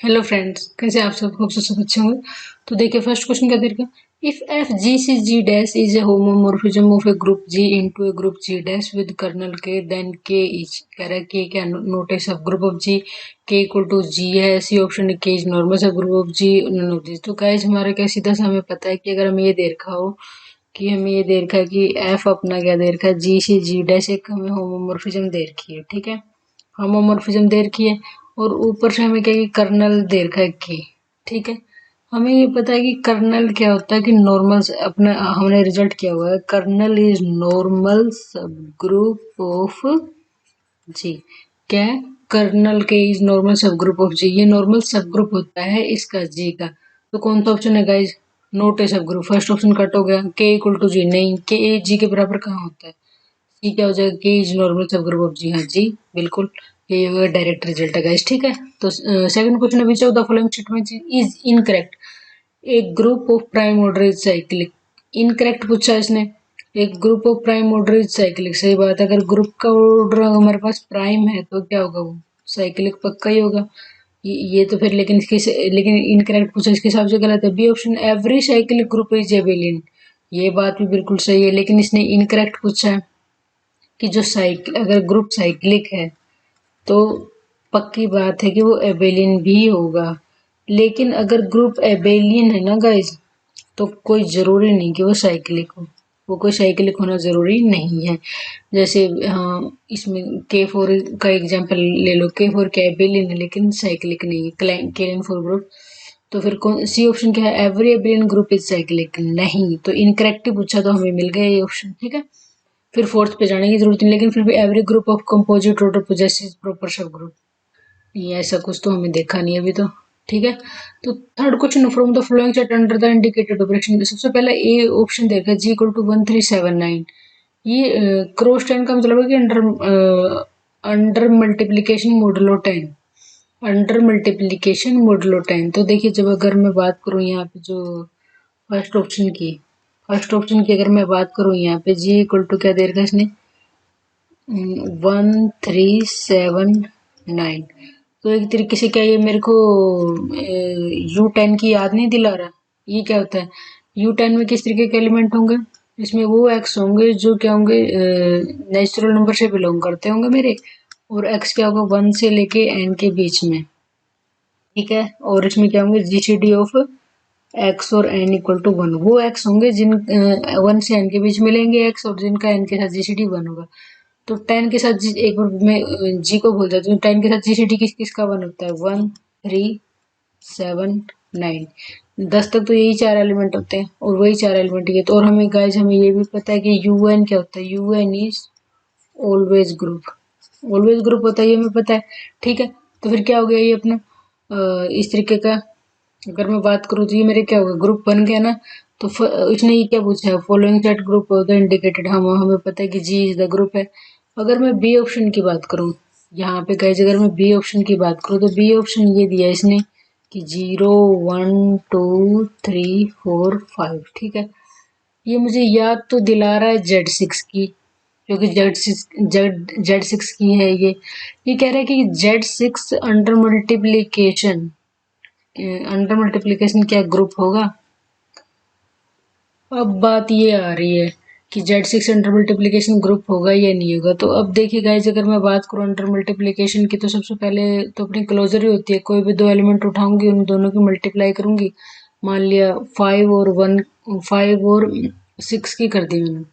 Hello friends, कैसे आप सब? होप सब अच्छे होंगे। तो देखिए, फर्स्ट क्वेश्चन क्या दे रखा है। If F G C G dash is a homomorphism of a group G into a group G dash with kernel K, then K is, कह रहा है के क्या नोट ए सब ग्रुप ऑफ जी, के इक्वल टू जी है, C option K is normal सब group of G, none of this. तो गाइस हमारा क्या सीधा सा हमें पता है कि अगर हमें ये दे रखा हो कि हमें ये दे रखा है कि एफ अपना क्या दे रखा है, जी सी जी डैश एक हमें होमोमोर्फिज्म दे रखी है, ठीक है। होमोमोर्फिज्म दे रखी है और ऊपर से हमें क्या कि कर्नल दे रखा है की, ठीक है। हमें ये पता है कि कर्नल क्या होता है कि नॉर्मल अपना हमने रिजल्ट किया हुआ है, कर्नल इज नॉर्मल सब ग्रुप ऑफ जी। क्या है? कर्नल के इज नॉर्मल सब ग्रुप ऑफ जी, ये नॉर्मल सब ग्रुप होता है इसका जी का। तो कौन सा ऑप्शन है गाइज? नोट ए सब ग्रुप। फर्स्ट ऑप्शन कट हो गया। के इक्वल टू जी नहीं, के ए जी के बराबर कहाँ होता है? सी क्या हो जाएगा? के इज नॉर्मल सब ग्रुप ऑफ जी। हाँ जी, बिल्कुल। ये होगा डायरेक्ट रिजल्ट है गाइस, ठीक है। तो सेकंड क्वेश्चन है, which of the following statement is incorrect? एक group of prime order is cyclic. Incorrect पूछा है इसने। एक group of prime order is cyclic, सही बात है। अगर ग्रुप का ऑर्डर हमारे पास प्राइम है तो क्या होगा? वो साइक्लिक पक्का ही होगा। ये तो फिर लेकिन इनकरेक्ट पूछा, इसके हिसाब से गलत है। B option, every cyclic group is abelian. ये बात भी बिल्कुल सही है, लेकिन इसने इनकरेक्ट पूछा है कि जो साइकिल, अगर ग्रुप साइक्लिक है तो पक्की बात है कि वो एबेलियन भी होगा। लेकिन अगर ग्रुप एबेलियन है ना गाइज, तो कोई जरूरी नहीं कि वो साइक्लिक हो। वो कोई साइक्लिक होना जरूरी नहीं है। जैसे हाँ, इसमें के फोर का एग्जांपल ले लो। के फोर क्या एबेलियन है लेकिन साइक्लिक नहीं है, केलन फोर ग्रुप। तो फिर कौन सी ऑप्शन क्या है? Every Abelian group is cyclic. नहीं, तो इनकरेक्ट पूछा तो हमें मिल गया ये ऑप्शन, ठीक है। फिर फोर्थ पे जाने की जरूरत नहीं, लेकिन फिर भी every group of composite rotor possesses proper सब ग्रुप, ये ऐसा कुछ तो हमें देखा नहीं अभी तो, ठीक है। तो third question, from the flowing set under the indicated operation, सबसे पहले ए ऑप्शन देखा, जी इक्वल टू 1379। ये क्रॉस टेन का मतलब है कि under multiplication modulo 10, under multiplication modulo 10। तो देखिए, जब अगर मैं बात करूँ यहाँ पे जो फर्स्ट ऑप्शन की, अगर मैं बात करूँ यहाँ पे, जी इक्वल टू क्या दे रखा है इसने? 1379। तो एक तरीके से क्या ये मेरे को U10 की याद नहीं दिला रहा? ये क्या होता है? U10 में किस तरीके के एलिमेंट होंगे? इसमें वो एक्स होंगे जो क्या होंगे, नेचुरल नंबर से बिलोंग करते होंगे मेरे। और एक्स क्या होगा? 1 से लेके n के बीच में, ठीक है। और इसमें क्या होंगे? जीसीडी ऑफ एक्स और एन इक्वल टू 1। वो एक्स होंगे जिन 1 से n के बीच मिलेंगे एक्स, और जिनका n के साथ जीसीडी 1 होगा। तो 10 के साथ एक बार मैं जी को भूल जाती हूँ। 10 के साथ जीसीडी किस किस का 1 होता है? 1, 3, 7, 9। 10 तक तो यही चार एलिमेंट होते हैं और वही चार एलिमेंट ये तो। और हमें गाइस हमें ये भी पता है कि यूएन क्या होता है? UN is always group. Always group होता है, ये हमें पता है, ठीक है। तो फिर क्या हो गया ये अपना इस तरीके का। अगर मैं बात करूँ तो ये मेरे क्या होगा? ग्रुप बन गया ना। तो इसने ये क्या पूछा है? Following set group of the indicated. हम हमें पता है कि जी इज द ग्रुप है। अगर मैं बी ऑप्शन की बात करूँ यहाँ पे गाइस, अगर मैं बी ऑप्शन की बात करूँ तो बी ऑप्शन ये दिया है इसने कि 0, 1, 2, 3, 4, 5, ठीक है। ये मुझे याद तो दिला रहा है Z6 की, क्योंकि जेड सिक्स की है ये कह रहा है कि Z6 अंडर मल्टीप्लीकेशन क्या ग्रुप होगा? अब बात ये आ रही है कि Z6 अंडर मल्टीप्लीकेशन ग्रुप होगा या नहीं होगा। तो अब देखिए गाइज, अगर मैं बात करूँ अंडर मल्टीप्लीकेशन की, तो सबसे पहले तो अपनी क्लोजर ही होती है। कोई भी दो एलिमेंट उठाऊंगी, उन दोनों की मल्टीप्लाई करूंगी। मान लिया 5 और 6 की कर दी मैंने।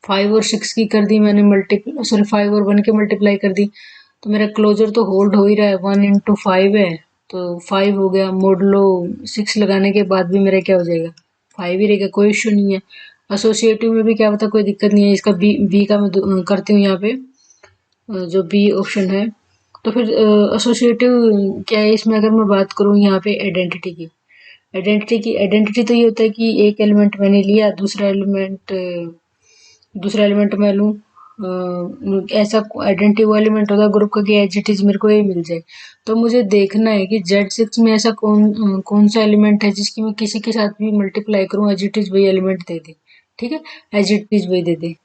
5 और 6 की कर दी मैंने मल्टीप्लाई, सॉरी 5 और 1 की मल्टीप्लाई कर दी। तो मेरा क्लोजर तो होल्ड हो ही रहा है, 1 इंटू 5 है तो 5 हो गया। मोडलो 6 लगाने के बाद भी मेरा क्या हो जाएगा? 5 ही रहेगा, कोई इशू नहीं है। एसोसिएटिव में भी क्या पता, कोई दिक्कत नहीं है। इसका बी का मैं करती हूँ यहाँ पे, जो बी ऑप्शन है। तो फिर एसोसिएटिव क्या है इसमें? अगर मैं बात करूँ यहाँ पे आइडेंटिटी तो ये होता है कि एक एलिमेंट मैंने लिया, दूसरा एलिमेंट मैं लूँ। ऐसा आइडेंटिटी वो एलिमेंट होगा ग्रुप का कि एज इट इज मेरे को ये मिल जाए। तो मुझे देखना है कि Z6 में ऐसा कौन सा एलिमेंट है जिसकी मैं किसी के साथ भी मल्टीप्लाई करूँ, एज इट इज वही एलिमेंट दे दे, ठीक है। एज इट इज वही दे दे।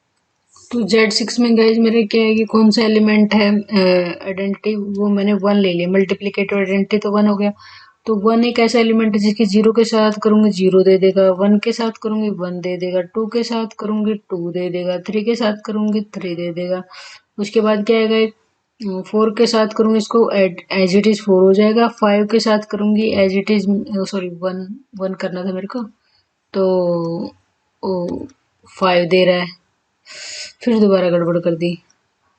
तो Z6 में गाइज मेरे क्या है कि कौन सा एलिमेंट है आइडेंटिटी, वो मैंने 1 ले लिया, मल्टीप्लिकेटिव आइडेंटिटी तो 1 हो गया। तो 1 एक ऐसा एलिमेंट है जिसके 0 के साथ करूंगी 0 दे देगा, 1 के साथ करूंगी 1 दे देगा, 2 के साथ करूंगी 2 दे देगा, 3 के साथ करूंगी 3 दे देगा। उसके बाद क्या है गाइज, 4 के साथ करूंगी इसको एज इट इज 4 हो जाएगा, 5 के साथ करूंगी एज इट इज, सॉरी 1 करना था मेरे को, तो 5 दे रहा है, फिर दोबारा गड़बड़ कर दी।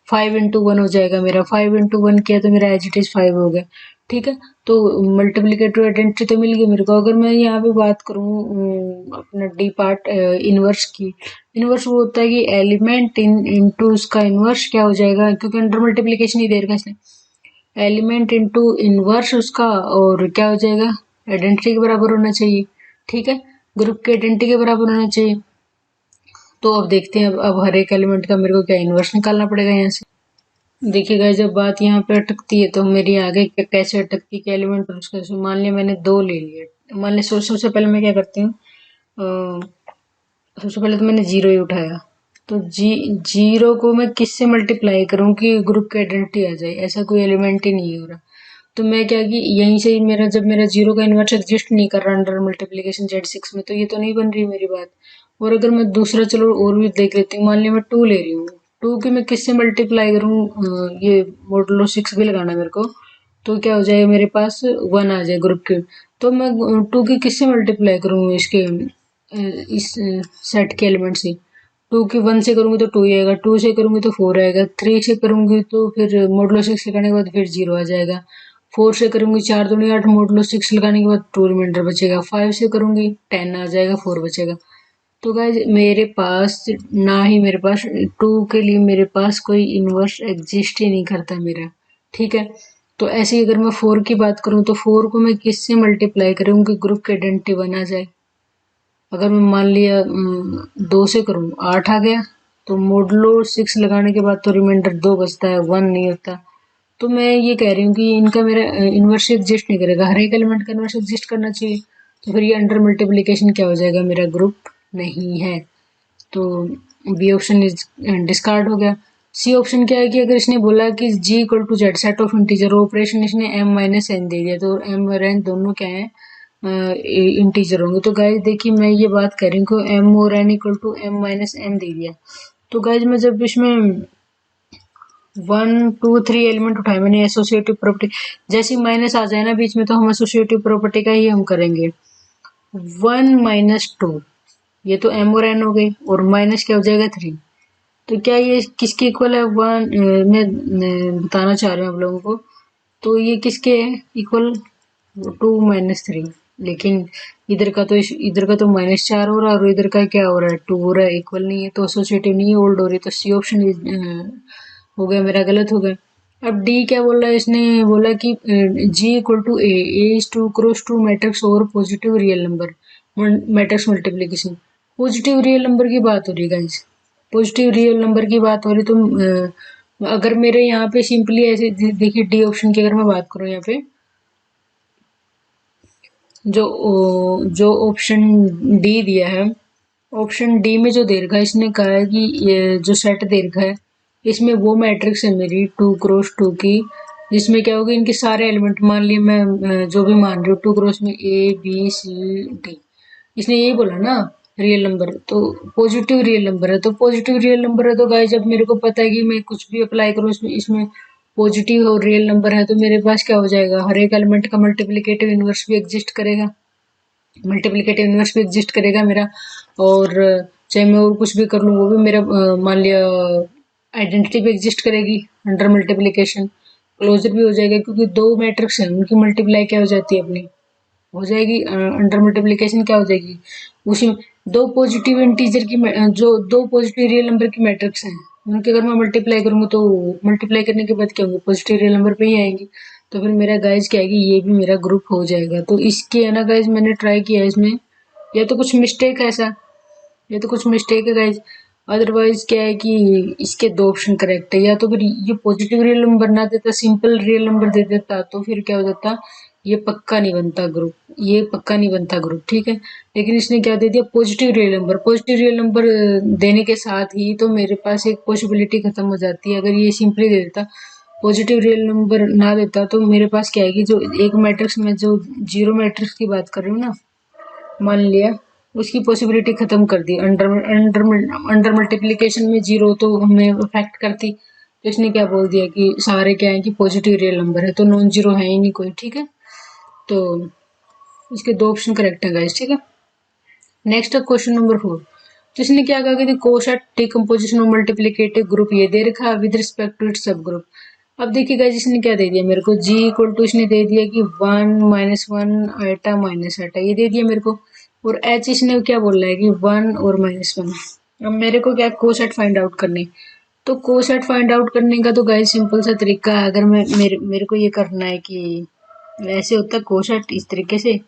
5 into 1 हो जाएगा मेरा, 5 into 1 किया तो मेरा एज इट इज 5 हो गया। ठीक है, तो मल्टीप्लिकेटिव आइडेंटिटी तो मिल गई मेरे को। अगर मैं यहाँ पे बात करूँ अपना डी पार्ट इनवर्स की, इनवर्स वो होता है कि एलिमेंट इनटू उसका इनवर्स क्या हो जाएगा, क्योंकि अंडर मल्टीप्लिकेशन ही दे रखा इसने, एलिमेंट इनटू इनवर्स उसका, और क्या हो जाएगा, आइडेंटिटी के बराबर होना चाहिए। ठीक है, ग्रुप के आइडेंटिटी के बराबर होना चाहिए। तो अब देखते हैं, अब हर एक एलिमेंट का मेरे को क्या इन्वर्स निकालना पड़ेगा यहाँ से। देखिएगा जब बात यहाँ पे अटकती है तो मेरी आगे कैसे अटकती है कि एलिमेंट और उसका, मान लिया मैंने 2 ले लिए, मान लिया सबसे पहले मैं क्या करती हूँ, सबसे पहले तो मैंने 0 ही उठाया, तो 0 को मैं किससे मल्टीप्लाई करूँ कि ग्रुप की आइडेंटिटी आ जाए, ऐसा कोई एलिमेंट ही नहीं हो रहा। तो मैं क्या कि यहीं से ही मेरा, जब मेरा 0 का इन्वर्स एग्जिस्ट नहीं कर रहा अंडर मल्टीप्लीकेशन Z6 में, तो ये तो नहीं बन रही मेरी बात। और अगर मैं दूसरा चलो और भी देख लेती हूँ, मान लिया मैं 2 ले रही हूँ, 2 की मैं किससे मल्टीप्लाई करूँ, ये मॉडुलो 6 भी लगाना है मेरे को, तो क्या हो जाएगा मेरे पास 1 आ जाए ग्रुप के। तो मैं 2 की किससे मल्टीप्लाई करूँ इसके इस सेट के एलिमेंट से, 2 की 1 से करूंगी तो 2 ही आएगा, 2 से करूंगी तो 4 आएगा, 3 से करूंगी तो फिर मॉडुलो 6 लगाने के बाद फिर 0 आ जाएगा, 4 से करूंगी 4 दूनी 8, मॉडुलो 6 लगाने के बाद 2 रिमाइंडर बचेगा, 5 से करूंगी 10 आ जाएगा, 4 बचेगा। तो गाइज मेरे पास ना ही, मेरे पास 2 के लिए मेरे पास कोई इनवर्स एग्जिस्ट ही नहीं करता मेरा। ठीक है, तो ऐसे ही अगर मैं 4 की बात करूं तो 4 को मैं किससे मल्टीप्लाई करूँ कि ग्रुप की आइडेंटिटी बना जाए। अगर मैं मान लिया 2 से करूँ 8 आ गया, तो मोडुलो 6 लगाने के बाद तो रिमाइंडर 2 बचता है, 1 नहीं होता। तो मैं ये कह रही हूँ कि इनका मेरा इन्वर्स एग्जिस्ट नहीं करेगा, हर एक एलिमेंट का इन्वर्स एग्जिस्ट करना चाहिए। तो फिर ये अंडर मल्टीप्लिकेशन क्या हो जाएगा, मेरा ग्रुप नहीं है। तो बी ऑप्शन इज डिस्कार्ड हो गया। सी ऑप्शन क्या है कि अगर इसने बोला कि G equal to Z set of integer, operation इसने एम माइनस एन दे दिया, तो एम और एन दोनों क्या है, इंटीजर होंगे। तो गाइज देखिए मैं ये बात कर रही हूँ कि एम और N equal to M minus N दे दिया। तो गाइज मैं जब इसमें 1 2 3 एलिमेंट उठाए मैंने, एसोसिएटिव प्रॉपर्टी जैसी माइनस आ जाए ना बीच में, तो हम एसोसिएटिव प्रॉपर्टी का ही हम करेंगे। 1 - 2, ये तो एम और एन हो गई, और माइनस क्या हो जाएगा 3। तो क्या ये किसके इक्वल है, 1, मैं बताना चाह रही हूँ आप लोगों को, तो ये किसके है इक्वल, 2 - 3। लेकिन इधर का तो -4 हो रहा है, और इधर का क्या हो रहा है, 2 हो रहा है, इक्वल नहीं है, तो एसोसिएटिव नहीं है, ओल्ड हो रही, तो सी ऑप्शन हो गया मेरा, गलत हो गया। अब डी क्या बोल रहा है, इसने बोला कि G equal to A is two cross two matrix और positive real number, matrix multiplication. Positive real number की बात हो रही है गाइस, पॉजिटिव रियल नंबर की बात हो रही, तो अगर मेरे यहाँ पे सिंपली ऐसे देखिए, डी ऑप्शन की अगर मैं बात करूँ यहाँ पे, जो जो ऑप्शन डी दिया है, ऑप्शन डी में जो दे रखा है, इसने कहा है कि ये जो सेट दे रखा है, इसमें वो मैट्रिक्स है मेरी 2 क्रॉस 2 की, जिसमें क्या होगा, इनके सारे एलिमेंट, मान लिए मैं जो भी मान रही हूँ 2 क्रॉस में ए बी सी डी, इसने यही बोला ना रियल नंबर, तो पॉजिटिव रियल नंबर है, तो पॉजिटिव रियल नंबर है, तो गाइस जब मेरे को पता है कि मैं कुछ भी अप्लाई करूँ इसमें, पॉजिटिव और रियल नंबर है, तो मेरे पास क्या हो जाएगा, हर एक एलिमेंट का मल्टीप्लिकेटिव इनवर्स भी एग्जिस्ट करेगा, मल्टीप्लिकेटिव इनवर्स भी एग्जिस्ट करेगा मेरा। और चाहे मैं और कुछ भी कर लूँ वो भी मेरा, मान लिया आइडेंटिटी भी एग्जिस्ट करेगी अंडर मल्टीप्लिकेशन, क्लोजर भी हो जाएगा, क्योंकि 2 मैट्रिक्स हैं उनकी मल्टीप्लाई क्या हो जाती है अपनी, हो जाएगी अंडर मल्टीप्लिकेशन क्या हो जाएगी, उसी में 2 पॉजिटिव इंटीजर की जो 2 पॉजिटिव रियल नंबर की मैट्रिक्स हैं, उनके अगर मैं मल्टीप्लाई करूंगी तो मल्टीप्लाई करने के बाद क्या होंगे, पॉजिटिव रियल नंबर पे ही आएंगी। तो फिर मेरा गाइज क्या है कि ये भी मेरा ग्रुप हो जाएगा। तो इसके है ना गाइज, मैंने ट्राई किया है इसमें, या तो कुछ मिस्टेक है ऐसा, ये तो कुछ मिस्टेक है गाइज, अदरवाइज क्या है कि इसके 2 ऑप्शन करेक्ट है। या तो फिर ये पॉजिटिव रियल नंबर ना देता, सिंपल रियल नंबर दे देता, तो फिर क्या हो जाता, ये पक्का नहीं बनता ग्रुप, ये पक्का नहीं बनता ग्रुप, ठीक है। लेकिन इसने क्या दे दिया, positive real number. Positive real number देने के साथ ही तो मेरे पास एक पॉसिबिलिटी खत्म हो जाती है। अगर ये सिंपली दे देता, पॉजिटिव रियल नंबर ना देता, तो मेरे पास क्या है कि जो एक मैट्रिक्स में जो जीरो मैट्रिक्स की बात कर रही हूँ ना, मान लिया उसकी पॉसिबिलिटी खत्म कर दी। अंडर अंडर अंडर मल्टीप्लीकेशन में जीरो तो हमें अफेक्ट करती, तो इसने क्या बोल दिया कि सारे क्या है कि पॉजिटिव रियल नंबर है, तो नॉन जीरो है ही नहीं कोई, ठीक है। तो इसके दो ऑप्शन करेक्ट है गाइस, ठीक है। नेक्स्ट है क्वेश्चन नंबर 4। तो इसने क्या कहा कि coset decomposition of multiplicative group ये दे रखा विद रिस्पेक्ट टू इट्स सब ग्रुप। अब देखिए गाइस, इसने क्या दे दिया मेरे को, जी इक्वल टू इसने दे दिया कि 1 - 1 आइटा माइनस आइटा, ये दे दिया मेरे को। और एच इसने क्या बोल रहा है कि 1 और -1। अब मेरे को क्या कोसेट फाइंड आउट करनी, तो कोसेट फाइंड आउट करने का तो गाइस सिंपल सा तरीका है। अगर मैं मेरे को ये करना है कि ऐसे होता है कोसेट इस तरीके से,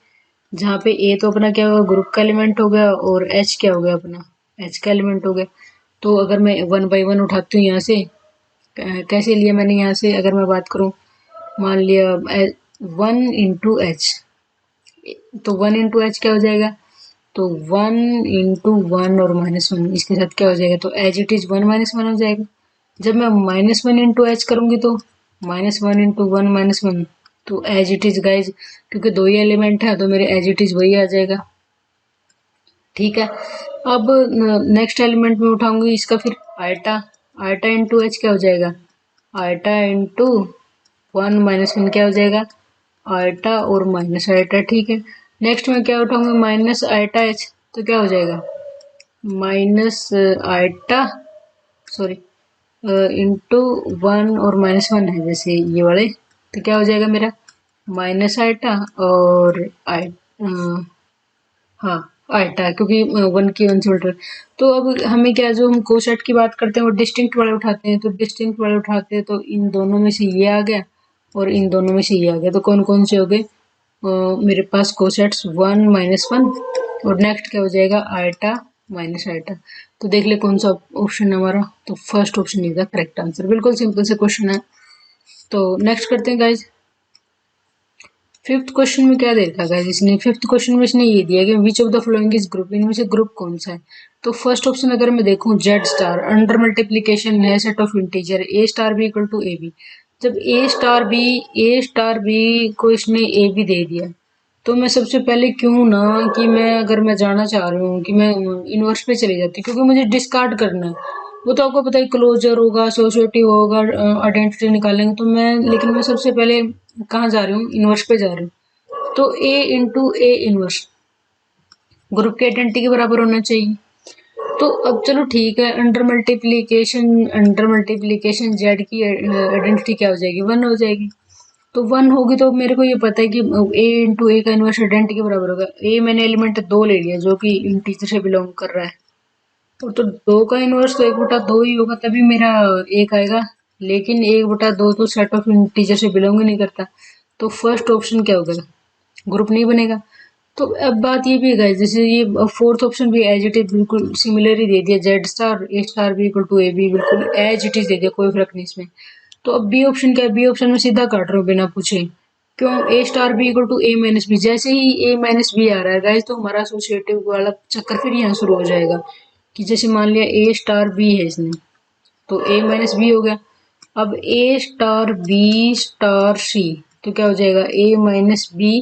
जहाँ पे ए तो अपना क्या होगा, ग्रुप का एलिमेंट हो गया, और एच क्या हो गया, अपना एच का एलिमेंट हो गया। तो अगर मैं 1 बाई 1 उठाती हूँ यहाँ से, कैसे लिया मैंने यहाँ से, अगर मैं बात करूँ, मान लिया 1 × एच, तो 1 × एच क्या हो जाएगा, तो 1 × 1 और -1 इसके साथ क्या हो जाएगा, तो एज इट इज 1 - 1 हो जाएगा। जब मैं -1 × एच करूंगी तो -1 × 1 -1, तो एज इट इज गाइज, क्योंकि दो ही एलिमेंट है तो मेरे एज इट इज वही आ जाएगा, ठीक है। अब नेक्स्ट एलिमेंट में उठाऊंगी इसका फिर आइटा, आइटा इंटू एच क्या हो जाएगा, आइटा इंटू 1 - 1 क्या हो जाएगा, आइटा और माइनस आइटा, ठीक है। नेक्स्ट में क्या उठाऊंगी, माइनस आइटा एच, तो क्या हो जाएगा, माइनस आइटा, सॉरी, इंटू 1 और -1 है जैसे ये वाले, तो क्या हो जाएगा मेरा, माइनस आइटा और हाँ आइटा, क्योंकि 1 की 1 से उल्टा। तो अब हमें क्या, जो हम कोसेट की बात करते हैं वो डिस्टिंक्ट वाले उठाते हैं, तो डिस्टिंक्ट वाले उठाते हैं तो इन दोनों में से ये आ गया और इन दोनों में से ये आ गया, तो कौन कौन से हो गए, मेरे पास कोसेट्स 1 - 1, और नेक्स्ट क्या हो जाएगा, आइटा माइनस आइटा। तो देख ले कौन सा ऑप्शन है हमारा, तो first option is the correct answer. बिल्कुल सिंपल से क्वेश्चन है। तो नेक्स्ट करते हैं गाइज, फिफ्थ क्वेश्चन में क्या दे रखा है इसने, फिफ्थ क्वेश्चन में इसने ये दिया कि विच of the following is group, इनमें से ग्रुप कौन सा है। तो फर्स्ट ऑप्शन अगर मैं देखूं, जेड स्टार अंडर मल्टीप्लीकेशन है set of integer A star B equal to A B. जब ए स्टार बी को इसने ए बी दे दिया, तो मैं सबसे पहले क्यों ना कि मैं अगर मैं जाना चाह रही हूँ कि मैं इनवर्स पे चली जाती, क्योंकि मुझे डिस्कार्ड करना है। वो तो आपको पता है क्लोजर होगा, एसोसिएटिव होगा, आइडेंटिटी निकालेंगे, तो मैं, लेकिन मैं सबसे पहले कहाँ जा रही हूँ, इनवर्स पे जा रही हूँ। तो A into A inverse group की आइडेंटिटी के बराबर होना चाहिए। तो अब चलो ठीक है, अंडर मल्टीप्लीकेशन जेड की आइडेंटिटी क्या हो जाएगी, 1 हो जाएगी। तो 1 होगी तो मेरे को ये पता है कि ए इंटू ए का इनवर्स आइडेंटिटी के बराबर होगा। ए मैंने एलिमेंट 2 ले लिया जो कि इंटीजर से बिलोंग कर रहा है, तो 2 का इनवर्स तो 1/2 ही होगा, तभी मेरा 1 आएगा। लेकिन 1/2 तो सेट ऑफ इंटीजर से बिलोंग ही नहीं करता, तो फर्स्ट ऑप्शन क्या होगा, ग्रुप नहीं बनेगा। तो अब बात ये भी है, जैसे ये फोर्थ ऑप्शन भी एज इट इज बिल्कुल सिमिलर ही दे दिया, Z star A star B equal to A B, बिल्कुल एज इट इज दे दिया, कोई फर्क नहीं इसमें। तो अब बी ऑप्शन क्या है, बी ऑप्शन में सीधा काट रहा हूँ बिना पूछे, क्यों, A star B equal to A minus B. जैसे ही ए माइनस बी आ रहा है गाइस, तो हमारा एसोसिएटिव वाला चक्कर फिर यहाँ शुरू हो जाएगा, कि जैसे मान लिया ए स्टार बी है इसने, तो ए माइनस बी हो गया। अब ए स्टार बी स्टार सी, तो क्या हो जाएगा, ए माइनस बी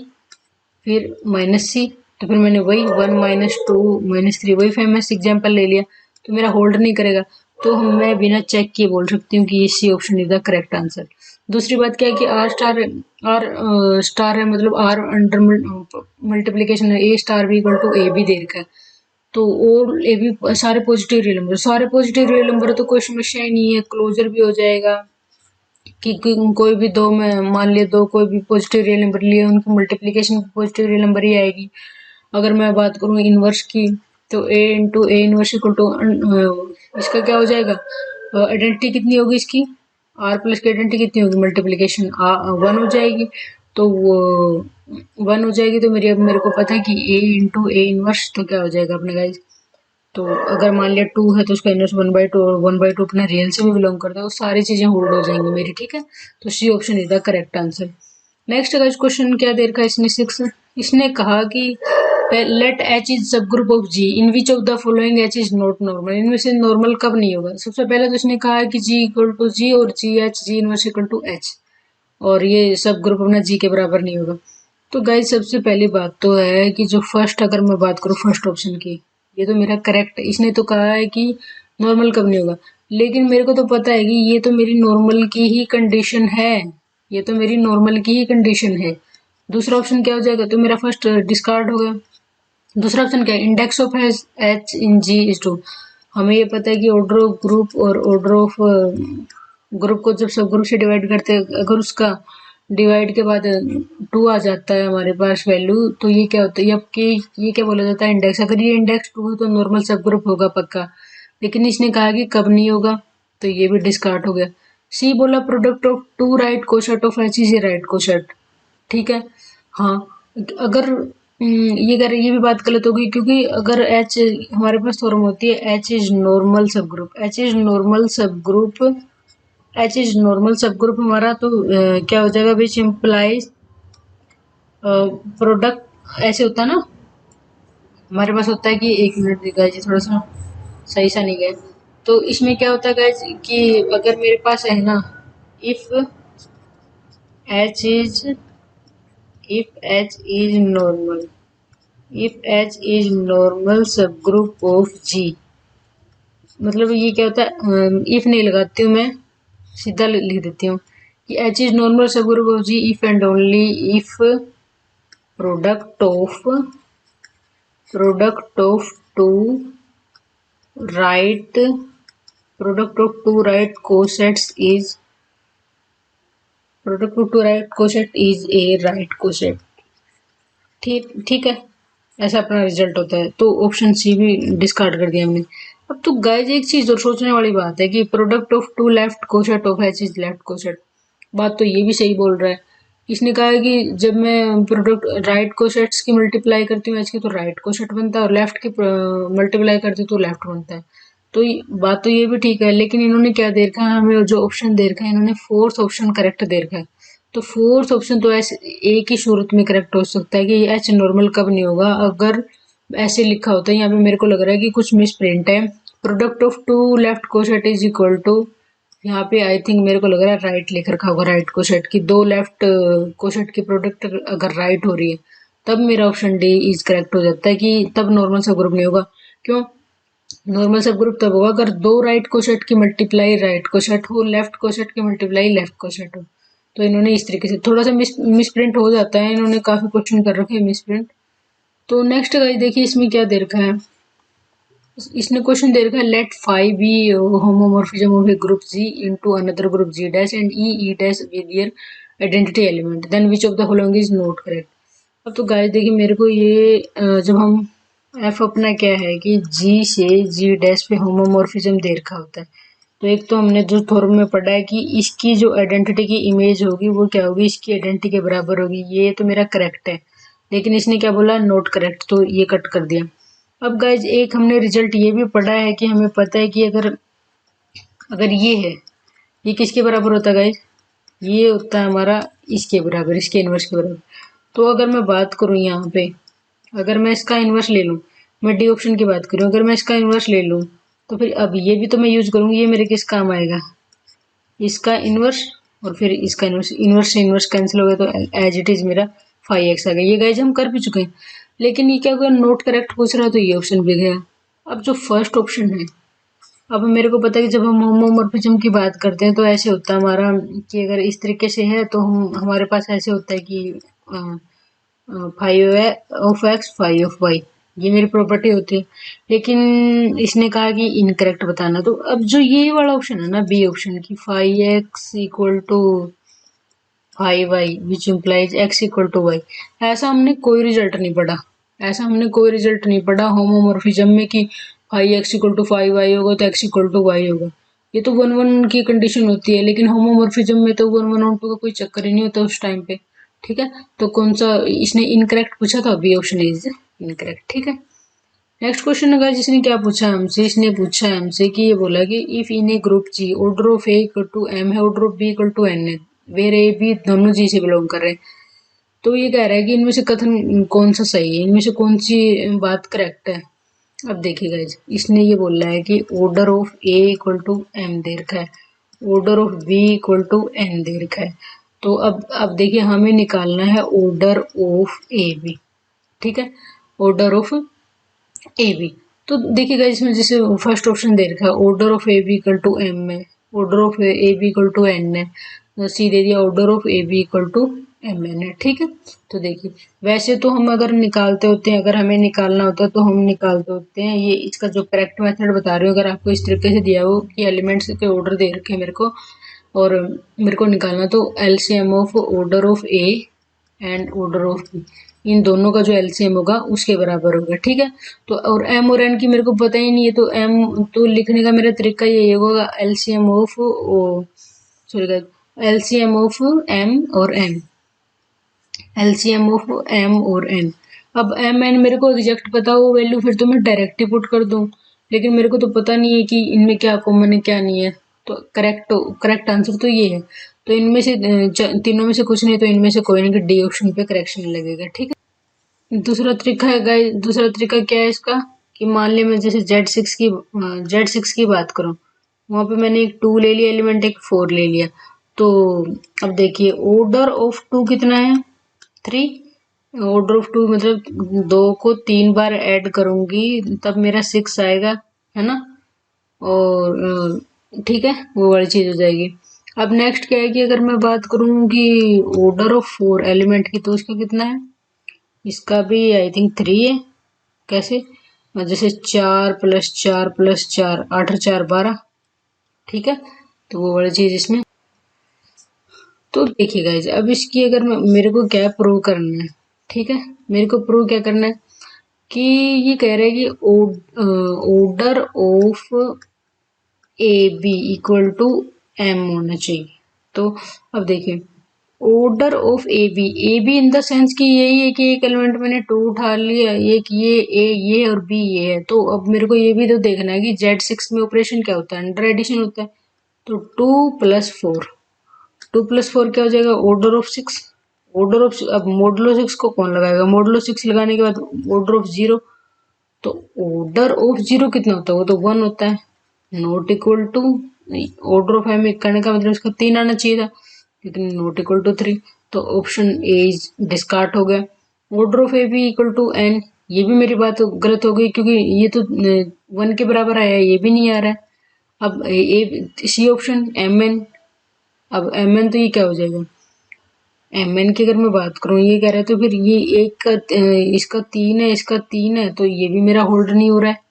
फिर माइनस सी, तो फिर मैंने वही 1 - 2 - 3 वही फेमस एग्जाम्पल ले लिया, तो मेरा होल्ड नहीं करेगा। तो मैं बिना चेक किए बोल सकती हूँ कि ये C option is the correct answer. दूसरी बात क्या है कि आर स्टार है, मतलब आर अंडर मल्टीप्लीकेशन है, A star B equal to A B दे रखा है, तो और ए भी सारे पॉजिटिव रियल नंबर, सारे पॉजिटिव रियल नंबर, तो कोई समस्या ही नहीं है, क्लोजर भी हो जाएगा कि कोई भी दो में मान लिया, दो कोई भी पॉजिटिव रियल नंबर लिए, उनकी मल्टीप्लीकेशन पॉजिटिव रियल नंबर ही आएगी। अगर मैं बात करूँ इनवर्स की, तो A into A inverse equal to इसका क्या हो जाएगा, आइडेंटिटी कितनी होगी इसकी, आर प्लस की आइडेंटिटी कितनी होगी, मल्टीप्लीकेशन 1 हो जाएगी। तो वो 1 हो जाएगी, तो मेरे को पता है कि ए इंटू ए इनवर्स, तो क्या हो जाएगा अपने गाइस, तो अगर मान लिया 2 है तो उसका इनवर्स 1/2, और 1/2 अपना रियल से भी बिलोंग करता है, वो सारी चीजें होल्ड हो जाएंगी मेरी, ठीक है। तो C option is the correct answer. Next guys question क्या दे रखा है इसने 6, इसने कहा कि let H is sub group of G in which of the following H is not normal, इनमें से नॉर्मल कब नहीं होगा। सबसे पहले तो इसने कहा है कि जी इक्वल टू जी और G inverse equal to H, और ये सब ग्रुप अपना जी के बराबर नहीं होगा। तो गाइस सबसे पहली बात तो है कि जो फर्स्ट, अगर मैं बात करूँ फर्स्ट ऑप्शन की, ये तो मेरा करेक्ट है। इसने तो कहा है कि नॉर्मल कब नहीं होगा, लेकिन मेरे को तो पता है कि ये तो मेरी नॉर्मल की ही कंडीशन है, ये तो मेरी नॉर्मल की ही कंडीशन है। दूसरा ऑप्शन क्या हो जाएगा, तो मेरा फर्स्ट डिस्कार्ड हो गया। दूसरा ऑप्शन क्या है, index of H in G is two. हमें ये पता है कि ऑर्डर ऑफ ग्रुप और ऑर्डर ऑफ ग्रुप को जब सब ग्रुप से डिवाइड करते हैं, अगर उसका डिवाइड के बाद 2 आ जाता है हमारे पास वैल्यू, तो ये क्या होता है, ये क्या बोला जाता है, इंडेक्स। अगर ये इंडेक्स 2 है तो नॉर्मल सब ग्रुप होगा पक्का, लेकिन इसने कहा कि कब नहीं होगा, तो ये भी डिस्कार्ड हो गया। सी बोला product of two right coset of H is a right coset. ठीक है, हाँ। अगर ये भी बात गलत होगी, क्योंकि अगर एच हमारे पास फॉर्म होती है एच इज नॉर्मल सब ग्रुप, एच इज नॉर्मल सब ग्रुप, एच इज नॉर्मल सब ग्रुप हमारा, तो क्या हो जाएगा, विच इम्प्लाइज प्रोडक्ट, ऐसे होता है ना, हमारे पास होता है कि एक मिनट दिखा जी, थोड़ा सा सही सा नहीं गया। तो इसमें क्या होता है गाइज कि अगर मेरे पास है ना, if H is normal, if H is normal सब ग्रुप ऑफ जी, मतलब ये क्या होता है, इफ नहीं लगाती हूँ मैं, सीधा लिख देती हूँ कि एच इज नॉर्मल सब group of G if and only if product of two right product of two right cosets is product of two right coset is a right coset. ठीक ठीक है, ऐसा अपना रिजल्ट होता है। तो ऑप्शन सी भी डिस्कार्ड कर दिया हमने। अब तो गाइज एक चीज और सोचने वाली बात है कि product of two left coset of H is left coset. बात तो ये भी सही बोल रहा है। इसने कहा है कि जब मैं प्रोडक्ट राइट कोसेट्स की मल्टीप्लाई करती हूँ एच की, तो राइट कोसेट बनता है, और लेफ्ट की मल्टीप्लाई करती हूँ तो लेफ्ट बनता है। तो बात तो ये भी ठीक है, लेकिन इन्होंने क्या दे रखा है हमें, जो ऑप्शन दे रखा है इन्होंने फोर्थ ऑप्शन करेक्ट दे रखा है। तो फोर्थ ऑप्शन तो ऐसे एक ही सूरत में करेक्ट हो सकता है कि एच नॉर्मल कब नहीं होगा, अगर ऐसे लिखा होता है। यहाँ पे मेरे को लग रहा है कि कुछ मिस प्रिंट है। Product of two left coset is equal to, यहाँ पे आई थिंक मेरे को लग रहा है राइट लिख रखा होगा, राइट कोसेट की, दो लेफ्ट कोसेट की प्रोडक्ट अगर राइट हो रही है, तब मेरा ऑप्शन डी इज करेक्ट हो जाता है कि तब नॉर्मल सब ग्रुप नहीं होगा। क्यों नॉर्मल सब ग्रुप तब होगा अगर दो राइट कोसेट की मल्टीप्लाई राइट कोसेट हो, लेफ्ट कोसेट की मल्टीप्लाई लेफ्ट कोसेट हो। तो इन्होंने इस तरीके से थोड़ा सा मिस प्रिंट हो जाता है, इन्होंने काफी क्वेश्चन कर रखे हैं मिस प्रिंट। तो नेक्स्ट गाइस देखिए इसमें क्या दे रखा है, इसने क्वेश्चन दे रखा है let five be homomorphism of a group G into another group G dash and E dash with their identity element, then which of the following is not correct. अब तो गाइस देखिए मेरे को ये जब हम एफ अपना क्या है कि जी से जी डैश पे होमोमॉर्फिज्म दे रखा होता है, तो एक तो हमने जो थोरम में पढ़ा है कि इसकी जो आइडेंटिटी की इमेज होगी वो क्या होगी, इसकी आइडेंटिटी के बराबर होगी, ये तो मेरा करेक्ट है। लेकिन इसने क्या बोला, नॉट करेक्ट, तो ये कट कर दिया। अब गाइज एक हमने रिजल्ट ये भी पढ़ा है कि हमें पता है कि अगर अगर ये है, ये किसके बराबर होता है गाइज, ये होता है हमारा इसके बराबर, इसके इनवर्स के बराबर। तो अगर मैं बात करूँ यहाँ पे, अगर मैं इसका इनवर्स ले लूँ, मैं डी ऑप्शन की बात करूँ, अगर मैं इसका इनवर्स ले लूँ, तो फिर अब ये भी तो मैं यूज करूँगी, ये मेरे किस काम आएगा, इसका इनवर्स और फिर इसका इनवर्स, इनवर्स से इनवर्स कैंसिल हो गया, तो एज इट इज मेरा 5x आ गया। ये गाइज हम कर भी चुके हैं, लेकिन ये क्या हुआ, नोट करेक्ट पूछ रहा तो ये ऑप्शन भी गया। अब जो फर्स्ट ऑप्शन है, अब मेरे को पता है कि जब हम होमोमॉर्फिज्म की बात करते हैं तो ऐसे होता है हमारा कि अगर इस तरीके से है तो हम हमारे पास ऐसे होता है कि 5 ऑफ x 5 ऑफ y, ये मेरी प्रॉपर्टी होती है। लेकिन इसने कहा कि इनकरेक्ट बताना, तो अब जो ये वाला ऑप्शन है ना, बी ऑप्शन की 5x equal to 5y which implies x equal to y, ऐसा हमने कोई रिजल्ट नहीं पढ़ा, ऐसा हमने कोई रिजल्ट नहीं पढ़ा होमोमॉर्फिज्म में कि 5x इक्वल टू 5y होगा तो x इक्वल टू y होगा। ये तो 1 1 की कंडीशन होती है, लेकिन होमोमॉर्फिज्म में तो 1 1 और 2 का कोई चक्कर ही नहीं होता उस टाइम पे। ठीक है, तो कौन सा इसने इनकरेक्ट पूछा था, बी ऑप्शन इज इनकरेक्ट। ठीक है, नेक्स्ट क्वेश्चन है जिसने क्या पूछा हमसे, इसने पूछा है हमसे कि ये बोला कि if in a group G order of A equal to M है, order of B equal to N है, वेर ए बी दोनों जी से बिलोंग कर रहे हैं, तो ये कह रहा है कि इनमें से कथन कौन सा सही है, इनमें से कौन सी बात करेक्ट है। अब देखिए गाइस, इसने ये बोला है कि order of A equal to M दे रखा है, order of B equal to N दे रखा है। तो अब देखिए हमें निकालना है ऑर्डर ऑफ ए बी, ठीक है, ऑर्डर ऑफ ए बी। तो देखिएगा इसमें जैसे फर्स्ट ऑप्शन दे रखा है order of A B equal to M है, order of A B equal to N है, सी दे दिया order of A B equal to M N है, ठीक है। तो देखिए वैसे तो हम अगर निकालते होते हैं, अगर हमें निकालना होता है तो हम निकालते होते हैं, ये इसका जो करेक्ट मेथड बता रही हूँ, अगर आपको इस तरीके से दिया हो कि एलिमेंट्स के ऑर्डर दे रखे हैं मेरे को और मेरे को निकालना, तो LCM of order of A and order of B, इन दोनों का जो एलसीएम होगा उसके बराबर होगा, ठीक है। तो और एम और एन की मेरे को पता ही नहीं है, तो एम तो लिखने का मेरा तरीका यही होगा LCM of sorry LCM of M और एन, एलसीएम ऑफ एम और एन। अब एम एन मेरे को एग्जैक्ट पता हो वैल्यू फिर तो मैं डायरेक्ट ही पुट कर दूं, लेकिन मेरे को तो पता नहीं है कि इनमें क्या कॉमन है क्या नहीं है। तो करेक्ट आंसर तो ये है। तो इनमें से तीनों में से कुछ नहीं, तो इनमें से कोई नहीं, कि डी ऑप्शन पे करेक्शन लगेगा, ठीक है। दूसरा तरीका है गाइस, दूसरा तरीका क्या है इसका, कि मान लिया मैं जैसे जेड सिक्स की बात करूं, वहां पे मैंने एक 2 ले लिया एलिमेंट, एक 4 ले लिया। तो अब देखिए ऑर्डर ऑफ 2 कितना है, 3। ऑर्डर ऑफ 2 मतलब 2 को 3 बार ऐड करूंगी तब मेरा 6 आएगा, है ना। और ठीक है, वो वाली चीज हो जाएगी। अब नेक्स्ट क्या है कि अगर मैं बात करूं कि ऑर्डर ऑफ 4 एलिमेंट की, तो उसका कितना है, इसका भी आई थिंक 3 है। कैसे, जैसे 4 + 4 + 4 8 और 4 12, ठीक है। तो वो वाली चीज इसमें। तो देखिए गाइस, अब इसकी अगर मेरे को क्या प्रूव करना है, ठीक है, मेरे को प्रूव क्या करना है कि ये कह रहे हैं कि order of A B equal to M होना चाहिए। तो अब देखिए order of A B in the sense कि यही है कि एक एलिमेंट मैंने 2 उठा लिया, एक ये और बी ये है। तो अब मेरे को ये भी तो देखना है कि Z6 में ऑपरेशन क्या होता है, अंडर एडिशन होता है। तो 2 + 4, 2 + 4 क्या हो जाएगा, ऑर्डर ऑफ 6। ऑर्डर ऑफ, अब मॉडुलो 6 को कौन लगाएगा, मॉडुलो 6 लगाने के बाद ऑर्डर ऑफ 0। तो ऑर्डर ऑफ 0 कितना होता है, वो तो 1 होता है। Not equal to, order of M करने का मतलब इसका 3 आना चाहिए था, लेकिन नॉट इक्वल टू 3। तो ऑप्शन ए इज डिस्कार्ड हो गया। Order of A B equal to N, ये भी मेरी बात गलत हो गई, क्योंकि ये तो 1 के बराबर आया है, ये भी नहीं आ रहा है। अब सी ऑप्शन एम एन, अब एम एन तो ये क्या हो जाएगा, एम एन की अगर मैं बात करूं, ये कह रहा है तो फिर ये एक का इसका 3 है, इसका 3 है, तो ये भी मेरा होल्ड नहीं हो रहा है।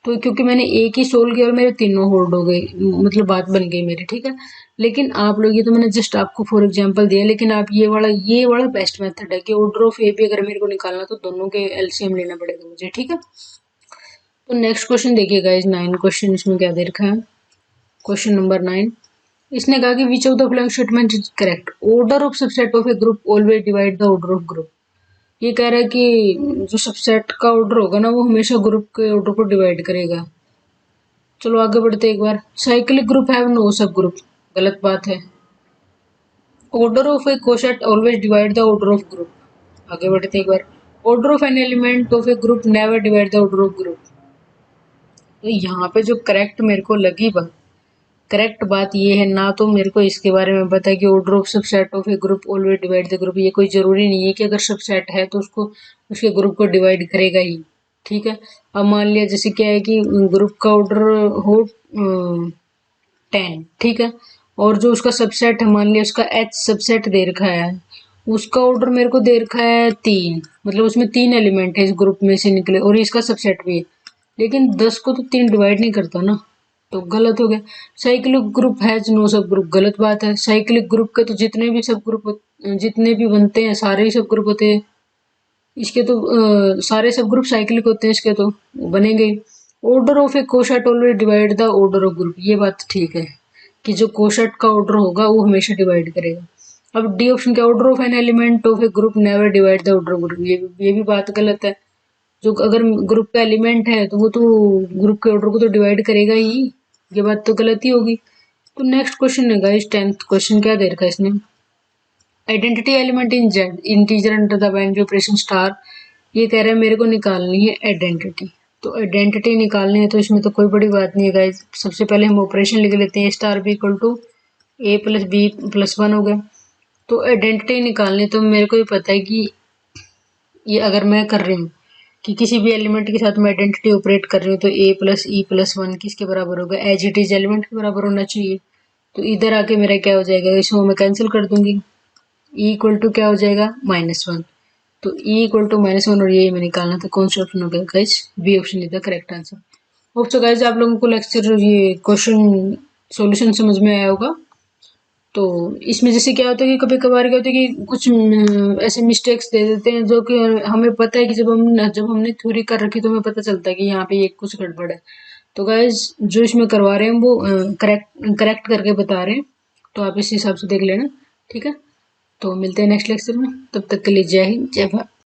तो क्योंकि मैंने एक ही सोल्व किया और मेरे तीनों होल्ड हो गए, मतलब बात बन गई मेरी, ठीक है। लेकिन आप लोग, ये तो मैंने जस्ट आपको फॉर एग्जांपल दिया, लेकिन आप ये वाला बेस्ट मेथड है कि ऑर्डर ऑफ ए बी अगर मेरे को निकालना तो दोनों के एलसीएम लेना पड़ेगा मुझे, ठीक है। तो नेक्स्ट क्वेश्चन देखिए गाइस, 9 क्वेश्चन इसमें क्या दे रखा है, क्वेश्चन नंबर 9। इसने कहा कि विच of the following statement is correct, order of subset of a group always divide the order of group. ये कह रहा है कि जो सबसेट का ऑर्डर होगा ना, वो हमेशा ग्रुप के ऑर्डर को डिवाइड करेगा। चलो आगे बढ़ते एक बार। Cyclic group have no subgroup, गलत बात है। Order of a coset always divide the order of group, आगे बढ़ते एक बार। Order of an element of a group never divide the order of group. तो यहाँ पे जो करेक्ट मेरे को लगी बात, करेक्ट बात ये है ना, तो मेरे को इसके बारे में पता है कि order of subset of a group always divide the group. ये कोई जरूरी नहीं है कि अगर सबसेट है तो उसको उसके ग्रुप को डिवाइड करेगा ही, ठीक है। अब मान लिया जैसे क्या है कि ग्रुप का ऑर्डर हो 10, ठीक है, और जो उसका सबसेट है, मान लिया उसका एच सबसेट दे रखा है, उसका ऑर्डर मेरे को दे रखा है 3, मतलब उसमें 3 एलिमेंट है इस ग्रुप में से निकले और इसका सबसेट भी है, लेकिन 10 को तो 3 डिवाइड नहीं करता ना, तो गलत हो गया। Cyclic group has no subgroup, गलत बात है। साइक्लिक ग्रुप के तो जितने भी सब ग्रुप जितने भी बनते हैं सारे ही सब ग्रुप होते हैं, इसके तो सारे सब ग्रुप साइक्लिक होते हैं, इसके तो बनेंगे ही। Order of a coset always divide the order of group, ये बात ठीक है कि जो कोसेट का ऑर्डर होगा वो हमेशा डिवाइड करेगा। अब डी ऑप्शन क्या, order of an element of a group never divide the order of group, ये भी बात गलत है। जो अगर ग्रुप का एलिमेंट है तो वो तो ग्रुप के ऑर्डर को तो डिवाइड करेगा ही, ये बात तो गलत ही होगी। तो नेक्स्ट क्वेश्चन है गाइस, 10th क्वेश्चन क्या दे रखा है इसने, identity element in Z integer under the binary operation star, ये कह रहे हैं मेरे को निकालनी है आइडेंटिटी। तो आइडेंटिटी निकालनी है तो इसमें तो कोई बड़ी बात नहीं है गाइज। सबसे पहले हम ऑपरेशन लिख लेते हैं, star B equal to A plus B plus 1 हो गया। तो आइडेंटिटी निकालनी तो मेरे को ही पता है कि ये अगर मैं कर रही हूँ कि किसी भी एलिमेंट के साथ मैं आइडेंटिटी ऑपरेट कर रही हूँ तो ए प्लस ई प्लस 1 किसके बराबर होगा, एज इट इज एलिमेंट के बराबर होना चाहिए। तो इधर आके मेरा क्या हो जाएगा, इसको मैं कैंसिल कर दूंगी, ई इक्वल टू क्या हो जाएगा -1। तो ई इक्वल टू -1 और ये मैं निकालना था, कौन सा ऑप्शन हो गया guys, B option is the correct answer. Hope so guys आप लोगों को लेक्चर ये क्वेश्चन सॉल्यूशन समझ में आया होगा। तो इसमें जैसे क्या होता है कि कभी कभार क्या होता है कि कुछ ऐसे मिस्टेक्स दे देते हैं जो कि हमें पता है कि जब हमने थ्योरी कर रखी तो हमें पता चलता है कि यहाँ पे ये कुछ गड़बड़ है। तो गाइज जो इसमें करवा रहे हैं वो करेक्ट करके बता रहे हैं, तो आप इस हिसाब से देख लेना, ठीक है। तो मिलते हैं नेक्स्ट लेक्चर में, तब तक के लिए जय हिंद जय भारत।